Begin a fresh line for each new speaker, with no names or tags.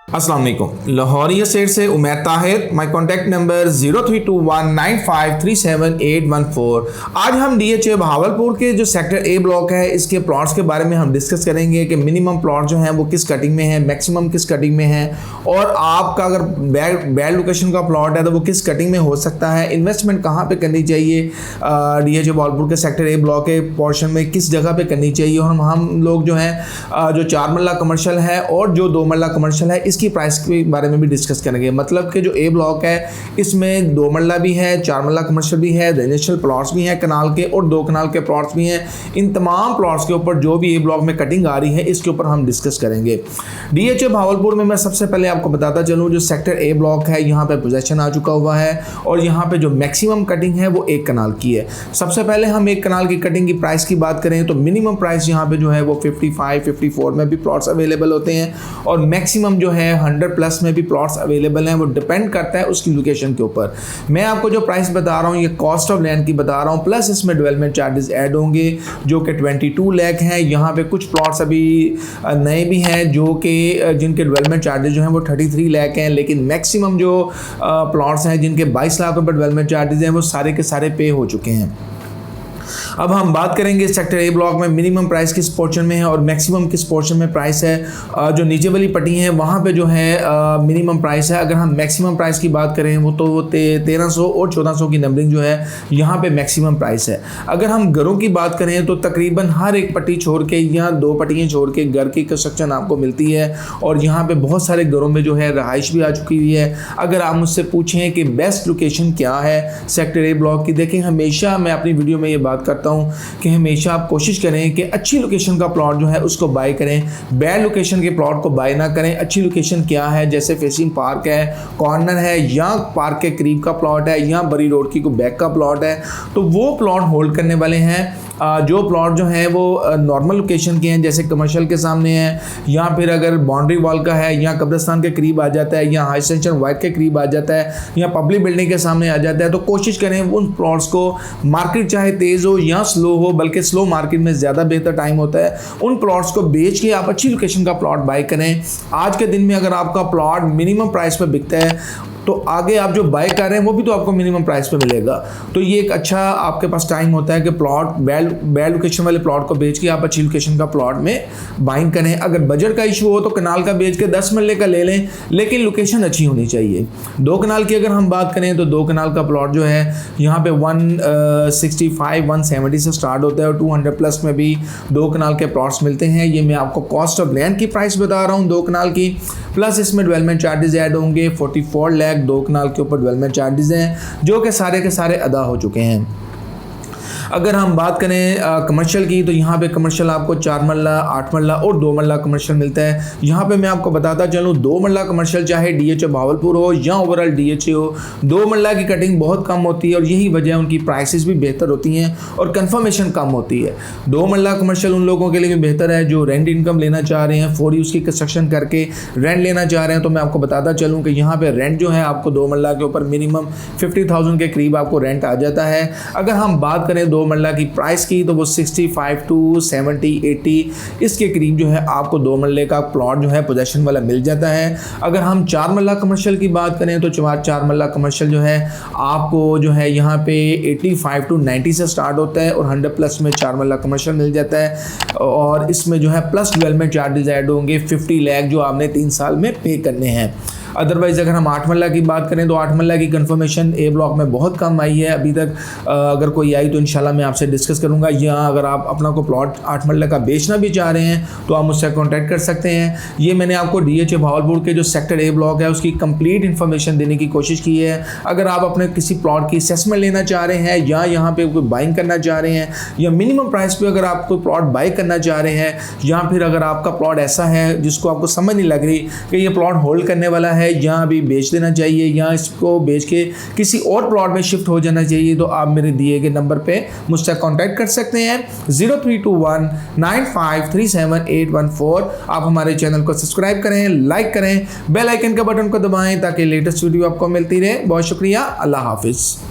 अस्सलाम वालेकुम। लाहौरिया सेट से उमैर ताहिर। माई कॉन्टैक्ट नंबर 032195378114। आज हम DHA भावलपुर के जो सेक्टर ए ब्लॉक है इसके प्लॉट्स के बारे में हम डिस्कस करेंगे कि मिनिमम प्लॉट जो है वो किस कटिंग में है, मैक्सिमम किस कटिंग में है, और आपका अगर बैड लोकेशन का प्लॉट है तो वो किस कटिंग में हो सकता है, इन्वेस्टमेंट कहाँ पे करनी चाहिए, DHA भावलपुर के सेक्टर ए ब्लॉक के पोर्शन में किस जगह पे करनी चाहिए, और हम लोग जो है जो 4 मरला कमर्शियल है और जो 2 मरला कमर्शियल है इसकी प्राइस के बारे में भी डिस्कस करेंगे। मतलब कि जो ए ब्लॉक है इसमें 2 मरला भी है, 4 मरला कमर्शियल भी है, रेजिडेंशियल प्लॉट्स भी हैं कनाल के, और 2 कनाल के प्लॉट्स भी हैं। इन तमाम प्लॉट्स के ऊपर जो भी ए ब्लॉक में कटिंग आ रही है इसके ऊपर हम डिस्कस करेंगे। DHA भावलपुर में मैं सबसे पहले आपको बताता चलूँ, जो सेक्टर ए ब्लॉक है यहाँ पे पोजेशन आ चुका हुआ है और यहाँ पे जो मैक्सिमम कटिंग है वो 1 कनाल की है। सबसे पहले हम 1 कनाल की कटिंग की प्राइस की बात करें तो मिनिमम प्राइस यहाँ पे जो है वो 55-54 में भी प्लॉट्स अवेलेबल होते हैं, और मैक्सिमम जो है 100 प्लस में भी प्लॉट्स अवेलेबल हैं। वो डिपेंड करता है उसकी लोकेशन के ऊपर। मैं आपको जो प्राइस बता रहा हूँ ये कॉस्ट ऑफ लैंड की बता रहा हूँ, प्लस इसमें डेवलपमेंट चार्जेस ऐड होंगे जो कि 22 लाख हैं। यहाँ पे कुछ प्लॉट्स अभी नए भी हैं जो कि जिनके डेवलपमेंट चार्जेस जो हैं वो 33 लाख हैं, लेकिन मैक्सिमम जो प्लॉट्स हैं जिनके 22 लाख रुपये डेवलपमेंट चार्जेस हैं वो सारे के सारे पे हो चुके हैं। अब हम बात करेंगे सेक्टर ए ब्लॉक में मिनिमम प्राइस किस पोर्शन में है और मैक्सिमम किस पोर्शन में प्राइस है। जो नीचे वाली पट्टी है वहाँ पे जो है मिनिमम प्राइस है। अगर हम मैक्सिमम प्राइस की बात करें वो तो 1300 और 1400 की नंबरिंग जो है यहाँ पे मैक्सिमम प्राइस है। अगर हम घरों की बात करें तो तकरीबन हर एक पट्टी छोड़ के यहाँ 2 पट्टियाँ छोड़ के घर की कंस्ट्रक्शन आपको मिलती है, और यहाँ पे बहुत सारे घरों में जो है रहाइश भी आ चुकी हुई है। अगर आप मुझसे पूछें कि बेस्ट लोकेशन क्या है सेक्टर ए ब्लॉक की, देखें हमेशा मैं अपनी वीडियो में ये बात करता हूं कि हमेशा आप कोशिश करें कि अच्छी लोकेशन का प्लॉट जो है उसको बाय करें, बैड लोकेशन के प्लॉट को बाय ना करें। अच्छी लोकेशन क्या है, जैसे फेसिंग पार्क है, कॉर्नर है, या पार्क के करीब का प्लॉट है, या बरी रोड की को बैक का प्लॉट है, तो वो प्लॉट होल्ड करने वाले हैं। जो प्लॉट जो है वो नॉर्मल लोकेशन के हैं, जैसे कमर्शियल के सामने है, या फिर अगर बाउंड्री वॉल का है, या कब्रिस्तान के करीब आ जाता है, या हाई स्टेशन वाइट के करीब आ जाता है, या पब्लिक बिल्डिंग के सामने आ जाता है, तो कोशिश करें उन प्लॉट्स को, मार्केट चाहे तेज़ हो या स्लो हो, बल्कि स्लो मार्केट में ज़्यादा बेहतर टाइम होता है, उन प्लॉट्स को बेच के आप अच्छी लोकेशन का प्लॉट बाय करें। आज के दिन में अगर आपका प्लॉट मिनिमम प्राइस पर बिकता है तो आगे आप जो बाय कर रहे हैं वो भी तो आपको मिनिमम प्राइस पे मिलेगा। तो ये एक अच्छा आपके पास टाइम होता है कि प्लॉट बैड लोकेशन वाले प्लॉट को बेच के आप अच्छी लोकेशन का प्लॉट में बाइंग करें। अगर बजट का इशू हो तो कनाल का बेच के 10 मरले का ले लें, लेकिन लोकेशन अच्छी होनी चाहिए। 2 कनाल की अगर हम बात करें तो 2 कनाल का प्लॉट जो है यहाँ पे 165-170 से स्टार्ट होता है, और 200 प्लस में भी 2 कनाल के प्लॉट्स मिलते हैं। ये मैं आपको कॉस्ट ऑफ लैंड की प्राइस बता रहा हूँ 2 कनाल की, प्लस इसमें डेवलपमेंट चार्जेस ऐड होंगे। 44 लाख 2 कनाल के ऊपर डेवलपमेंट चार्जेस हैं जो कि सारे के सारे अदा हो चुके हैं। अगर हम बात करें कमर्शियल की तो यहाँ पे कमर्शियल आपको 4 मरला, 8 मरला और 2 मरला कमर्शियल मिलता है। यहाँ पे मैं आपको बताता चलूँ 2 मरला कमर्शियल चाहे DHA भावलपुर हो या ओवरऑल DHA हो, 2 मरला की कटिंग बहुत कम होती है, और यही वजह है उनकी प्राइसेस भी बेहतर होती हैं और कन्फर्मेशन कम होती है। 2 मरला कमर्शियल उन लोगों के लिए भी बेहतर है जो रेंट इनकम लेना चाह रहे हैं, 4 यूज़ की कंस्ट्रक्शन करके रेंट लेना चाह रहे हैं। तो मैं आपको बताता चलूँ कि यहाँ पर रेंट जो है आपको 2 मरला के ऊपर मिनिमम 50,000 के करीब आपको रेंट आ जाता है। अगर हम बात करें 2 मरला की प्राइस की तो वो 65 to 70-80 इसके करीब जो है आपको 2 मरले का प्लॉट जो है पोजेशन वाला मिल जाता है। अगर हम 4 मरला कमर्शियल की बात करें तो 4 मरला कमर्शियल जो है आपको जो है यहाँ पे 85 to 90 से स्टार्ट होता है, और 100 प्लस में 4 मरला कमर्शियल मिल जाता है, और इसमें जो है प्लस डेवलपमेंट चार्जेस ऐड होंगे 50 लाख जो आपने 3 साल में पे करने हैं। अदरवाइज़ अगर हम 8 मरला की बात करें तो 8 मरला की कंफर्मेशन ए ब्लॉक में बहुत कम आई है अभी तक। अगर कोई आई तो इंशाल्लाह मैं आपसे डिस्कस करूंगा, या अगर आप अपना को प्लॉट 8 मरला का बेचना भी चाह रहे हैं तो आप मुझसे कांटेक्ट कर सकते हैं। ये मैंने आपको DHA भावलपुर के जो सेक्टर ए ब्लॉक है उसकी कंप्लीट इन्फॉर्मेशन देने की कोशिश की है। अगर आप अपने किसी प्लॉट की असेसमेंट लेना चाह रहे हैं, या यहाँ पे कोई बाइंग करना चाह रहे हैं, या मिनिमम प्राइस पे अगर आप कोई प्लॉट बाई करना चाह रहे हैं, या फिर अगर आपका प्लॉट ऐसा है जिसको आपको समझ नहीं लग रही कि ये प्लॉट होल्ड करने वाला है या अभी बेच देना चाहिए, या इसको बेच के किसी और प्लॉट में शिफ्ट हो जाना चाहिए, तो आप मेरे दिए गए नंबर पे मुझसे कांटेक्ट कर सकते हैं 032195378114। आप हमारे चैनल को सब्सक्राइब करें, लाइक करें, बेल आइकन का बटन को दबाएं ताकि लेटेस्ट वीडियो आपको मिलती रहे। बहुत शुक्रिया, अल्लाह हाफिज़।